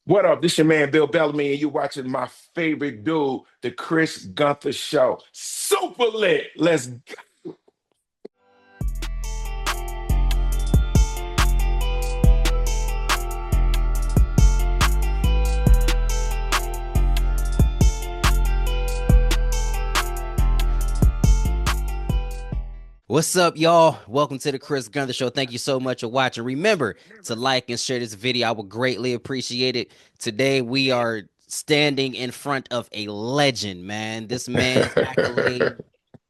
What up? This your man Bill Bellamy, and you're watching my favorite dude, the Chris Gunther Show. Super lit. Let's go. What's up, y'all? Welcome to the Chris Gunther Show. Thank you so much for watching. Remember to like and share this video. I would greatly appreciate it. Today, we are standing in front of a legend, man. This man's accolade.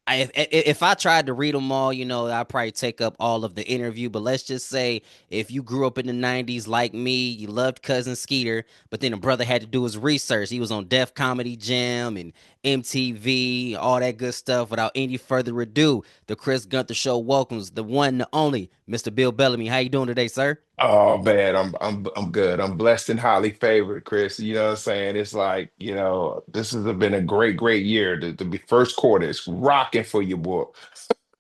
If I tried to read them all, I'd probably take up all of the interview. But let's just say if you grew up in the 90s like me, you loved Cousin Skeeter, but then a brother had to do his research. He was on Def Comedy Jam and MTV, all that good stuff. Without any further ado, the Chris Gunther Show welcomes the one, the only, Mr. Bill Bellamy. How you doing today, sir? Oh man, I'm good. I'm blessed and highly favored, Chris. You know what I'm saying? It's like, this has been a great year. The first quarter is rocking for you, boy.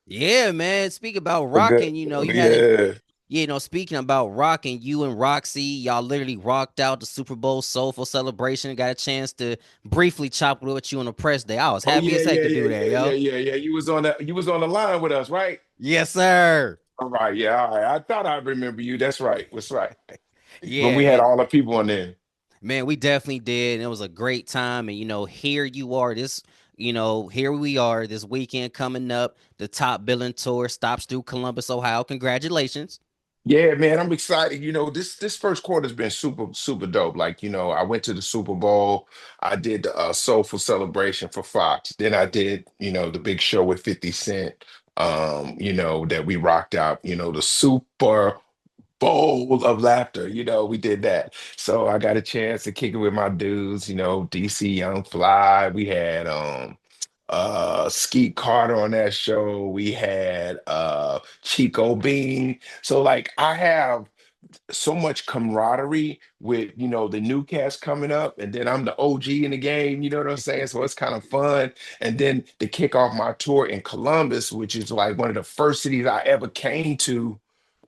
Yeah, man. Speak about A good, rocking, you had a yeah. speaking about rocking, you and Roxy, y'all literally rocked out the Super Bowl Soulful celebration. Got a chance to briefly chop it with you on the press day. I was Oh happy yeah, as heck yeah, to yeah, do that, yeah, yeah, yo. yeah, yeah. You was on the line with us, right? Yes, sir. All right, yeah, all right. I thought I remember you. That's right. That's right. When Yeah, we had and all the people on there. man, we definitely did. And it was a great time. And here you are, here we are this weekend coming up. The top billing tour stops through Columbus, Ohio. Congratulations. Yeah, man, I'm excited. This first quarter's been super dope. Like, I went to the Super Bowl. I did the Soulful Celebration for Fox. Then I did, the big show with 50 Cent. That we rocked out, the Super Bowl of laughter. We did that. So I got a chance to kick it with my dudes, DC Young Fly. We had Skeet Carter on that show. We had Chico Bean. So like I have so much camaraderie with the new cast coming up, and then I'm the OG in the game, you know what I'm saying? So it's kind of fun. And then to kick off my tour in Columbus, which is like one of the first cities I ever came to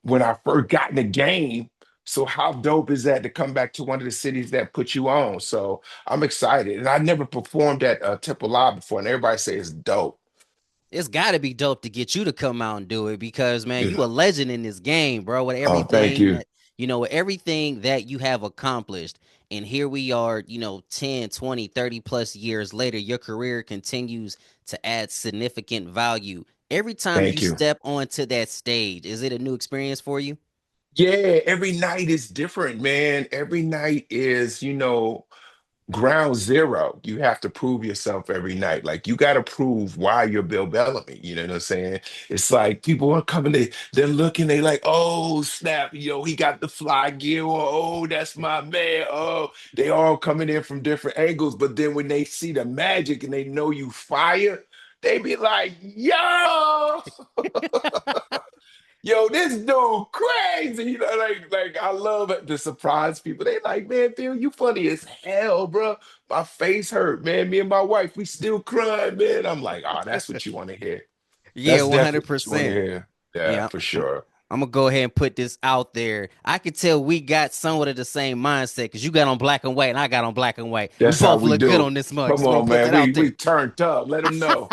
when I first got in the game. So how dope is that to come back to one of the cities that put you on? So I'm excited, and I never performed at Temple Live before, and everybody say it's dope. It's got to be dope to get you to come out and do it because man, you Yeah. a legend in this game, bro. With Oh, thank everything you. that with everything that you have accomplished. And here we are, 10, 20, 30 plus years later, your career continues to add significant value. Every time you Thank you. step onto that stage, is it a new experience for you? Yeah, every night is different, man. Every night is, ground zero. You have to prove yourself every night. Like you got to prove why you're Bill Bellamy. You know what I'm saying? It's like people are coming, they're looking, they like, oh snap, he got the fly gear, or oh, that's my man. Oh, they all coming in from different angles. But then when they see the magic and they know you fire, they be like, yo. Yo, this dude crazy. Like I love it to surprise people. They like, man, Phil, you funny as hell, bro. My face hurt, man. Me and my wife, we still crying, man. I'm like, oh, that's what you want to hear. Yeah, That's definitely what you want to 100%. hear. Yeah, Yeah, for sure. I'm gonna go ahead and put this out there. I could tell we got somewhat of the same mindset because you got on black and white and I got on black and white. We That's how both we look good do. on this mug. Come Just want on, to put man. that We out there. we turned up. Let them know.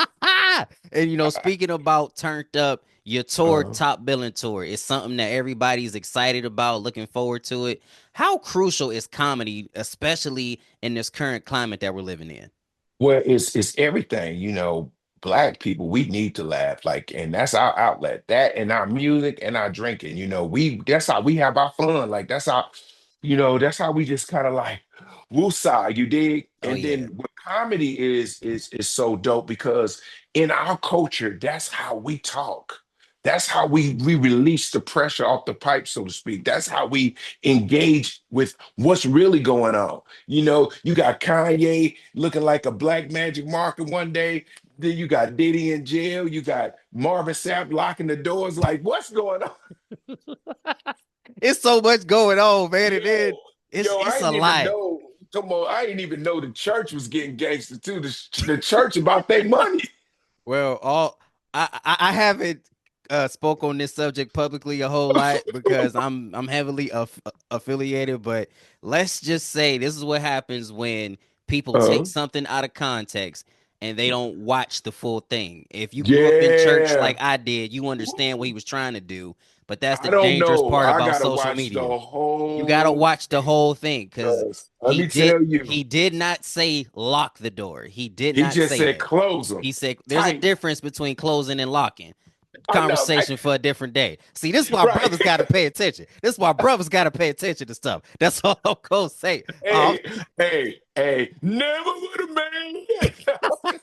And speaking about turned up, your tour, Uh, top billing tour, is something that everybody's excited about, looking forward to it. How crucial is comedy, especially in this current climate that we're living in? Well, it's everything, black people, we need to laugh. Like, and that's our outlet. That and our music and our drinking, we that's how we have our fun. Like that's how we just kind of like woosah, you dig? Oh And yeah. then what comedy is so dope because in our culture, that's how we talk. That's how we release the pressure off the pipe, so to speak. That's how we engage with what's really going on. You got Kanye looking like a black magic marker one day. Then you got Diddy in jail. You got Marvin Sapp locking the doors. Like, what's going on? It's so much going on, man. And Yo, then it's yo, I it's a didn't even lot. know. Come on, I didn't even know the church was getting gangster too. The church about their money. Well, all I haven't. spoke on this subject publicly a whole lot because I'm heavily affiliated. But let's just say this is what happens when people take Uh, something out of context and they don't watch the full thing. If you grew up in church yeah. like I did, you understand what he was trying to do. But that's the I don't dangerous know. part I about gotta social watch media. the You gotta whole watch the thing. whole thing because 'Cause let me tell you, he did not say lock the door. He did he not just say said that. close them He said there's a tight. difference between closing and locking. I know, right? Conversation for a different day. See, this is why Right. brothers got to pay attention. This is why brothers got to pay attention to stuff. That's all I'm gonna say. Hey, hey, never would have made it.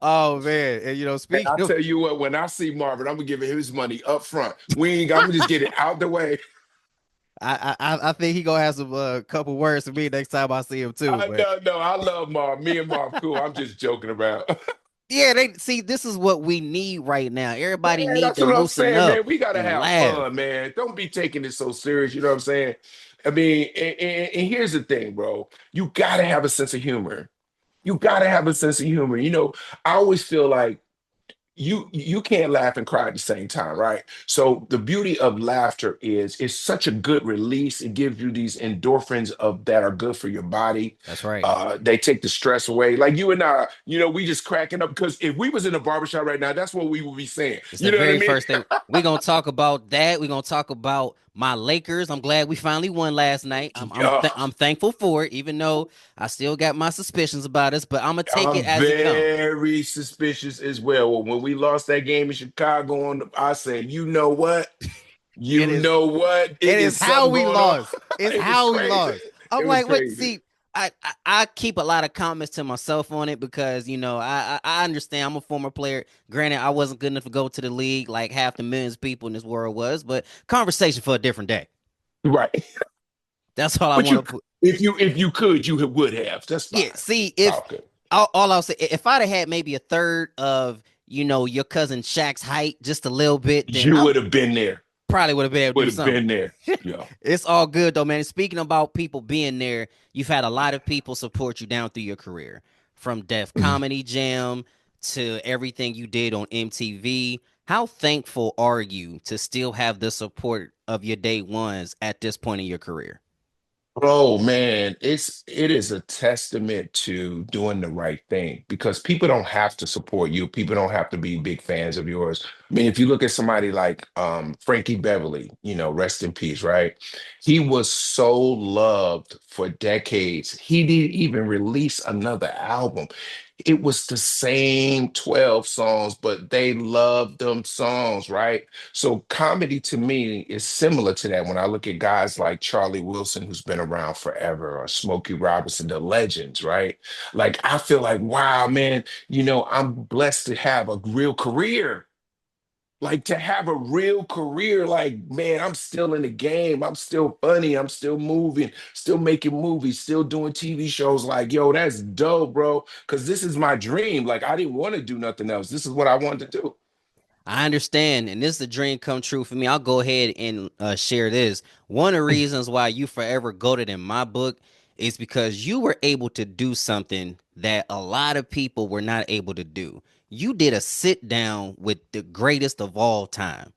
Oh man, and Hey, I speaking of, tell you what, when I see Marvin, I'm gonna give him his money up front. We ain't. I'm gonna just get it out the way. I think he gonna have some couple words for me next time I see him too. I But no, no, I love Marv. Me and Marv, cool. I'm just joking about. yeah, they see this is what we need right now. Everybody Man, need that's to what I'm loosen saying, up man. We gotta and have laugh. fun, man. Don't be taking it so serious. You know what I'm saying? I mean, and here's the thing, bro. You gotta have a sense of humor. You gotta have a sense of humor. I always feel like you can't laugh and cry at the same time, right? So the beauty of laughter is it's such a good release. It gives you these endorphins of that are good for your body. That's right. They take the stress away. Like you and I, we just cracking up because if we was in a barbershop right now, that's what we would be saying. It's You the know what I very mean? first thing we're gonna talk about. That we're gonna talk about my Lakers. I'm glad we finally won last night. Yeah, I'm thankful for it, even though I still got my suspicions about us. But I'm gonna take it I'm as it comes. very suspicious as well. When we lost that game in Chicago, I said, you know what? It You is know what? it It is is how something we going on. lost. It's It was how we crazy. lost. I'm It was like, wait, crazy. see, I keep a lot of comments to myself on it because I understand I'm a former player. Granted, I wasn't good enough to go to the league like half the millions of people in this world was, but conversation for a different day. Right. That's all I But want to put. if you could, you would have. That's Yeah, fine. see, It's if all good. all I'll say, if I'd have had maybe a third of your cousin Shaq's height, just a little bit, then You I would have been there. probably would have been able to Would do have something. been there. Yeah. It's all good though, man. Speaking about people being there, you've had a lot of people support you down through your career, from Def Comedy Jam to everything you did on MTV. How thankful are you to still have the support of your day ones at this point in your career? Oh man, it is a testament to doing the right thing because people don't have to support you. People don't have to be big fans of yours. I mean, if you look at somebody like Frankie Beverly, rest in peace, right? He was so loved for decades. He didn't even release another album. It was the same 12 songs, but they loved them songs, right? So comedy to me is similar to that when I look at guys like Charlie Wilson, who's been around forever, or Smokey Robinson, the legends, right? Like I feel like, wow, man, I'm blessed to have a real career. Like to have a real career, like, man, I'm still in the game. I'm still funny. I'm still moving, still making movies, still doing TV shows. Like, yo, that's dope, bro. Cause this is my dream. Like, I didn't want to do nothing else. This is what I wanted to do. I understand, and this is a dream come true for me. I'll go ahead and share this. One of the reasons why you forever goated in my book is because you were able to do something that a lot of people were not able to do. You did a sit down with the greatest of all time.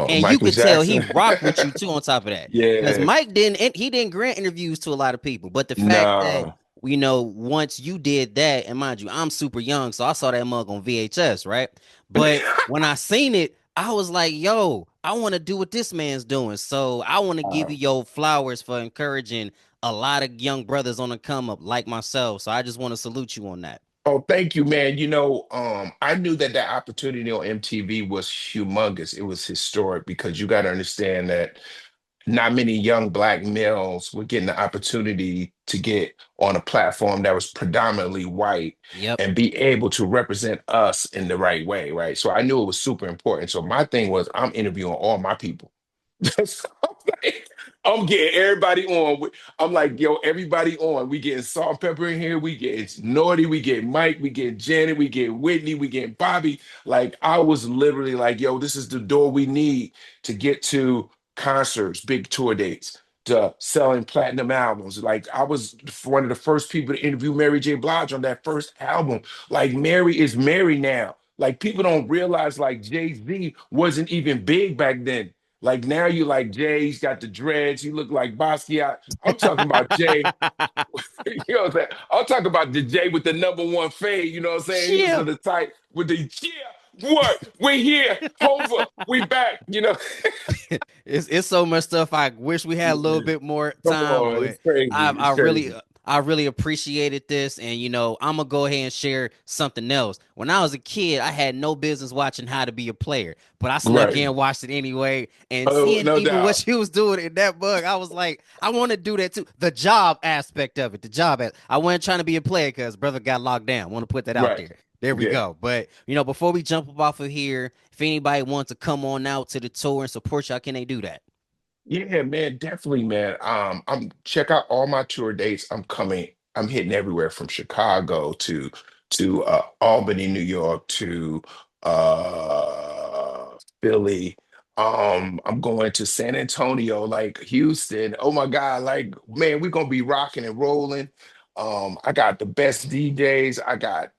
And you Michael could tell he Jackson. rocked with you too on top of that. Because Yeah. Mike didn't he didn't grant interviews to a lot of people. But the fact that, No. once you did that, and mind you, I'm super young, so I saw that mug on VHS, right? But when I seen it, I was like, yo, I want to do what this man's doing. So I want to give Uh, you your flowers for encouraging a lot of young brothers on the come up like myself. So I just want to salute you on that. oh, thank you, man. I knew that opportunity on MTV was humongous. It was historic because you got to understand that not many young black males were getting the opportunity to get on a platform that was predominantly white Yep. and be able to represent us in the right way, right? So I knew it was super important. So my thing was I'm interviewing all my people. So I'm getting everybody on. I'm like, yo, everybody on. We getting Salt and Pepper in here. We get Naughty. We get Mike. We get Janet. We get Whitney. We get Bobby. Like, I was literally like, yo, this is the door we need to get to concerts, big tour dates, to selling platinum albums. Like, I was one of the first people to interview Mary J. Blige on that first album. Like, Mary is Mary now. Like people don't realize like Jay-Z wasn't even big back then. Like now you like Jay, he's got the dreads, you look like Basquiat. I'm talking about Jay. You know what I'm saying? I'm talking about the Jay with the number one fade, you know what I'm saying? He was Yeah. of the type with the yeah, what? We here, Hova, we back, you know. It's so much stuff. I wish we had a little bit more Come time, on, but it's crazy. I It's really crazy. I really appreciated this. And I'm gonna go ahead and share something else. When I was a kid, I had no business watching How to Be a Player, but I snuck Right. in, watched it anyway, and Oh, seeing no even what doubt. she was doing in that bug, I was like, I want to do that too. The job aspect of it, the job. I wasn't trying to be a player because brother got locked down. Want to put that out Right. there. There we Yeah. go. But before we jump up off of here, if anybody wants to come on out to the tour and support y'all, can they do that? Yeah, man, definitely, man. I'm check out all my tour dates. I'm coming. I'm hitting everywhere from Chicago to Albany, New York to Philly. I'm going to San Antonio, like Houston. Oh my God, like man, we're gonna be rocking and rolling. I got the best DJs. I got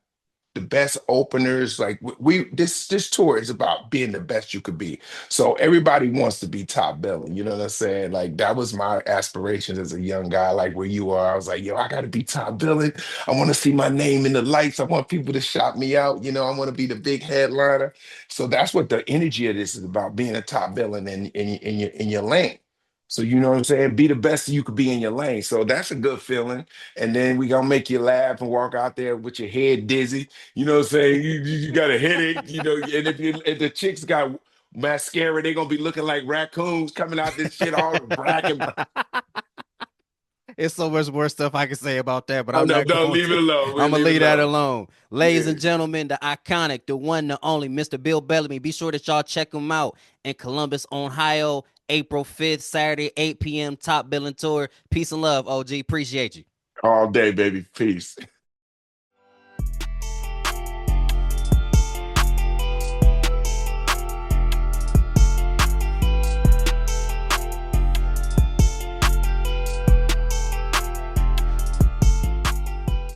the best openers. Like we this tour is about being the best you could be. So everybody wants to be top billing. You know what I'm saying? Like that was my aspirations as a young guy. Like where you are, I was like, yo, I got to be top billing. I want to see my name in the lights. I want people to shout me out. You know, I want to be the big headliner. So that's what the energy of this is about: being a top billing in your lane. So you know what I'm saying? Be the best you could be in your lane. So that's a good feeling. And then we gonna make you laugh and walk out there with your head dizzy. You know what I'm saying? You got a headache, and if the chicks got mascara, they're gonna be looking like raccoons coming out this shit all black and brown. It's so much more stuff I can say about that, but Oh I'm no, not no, going leave it to. alone. I'm We'll gonna leave it leave that alone. alone. Ladies Yeah. and gentlemen, the iconic, the one, the only, Mr. Bill Bellamy. Be sure that y'all check him out in Columbus, Ohio, April 5th, Saturday, 8 p.m. Top Billing Tour. Peace and love, OG. Appreciate you. All day, baby. Peace.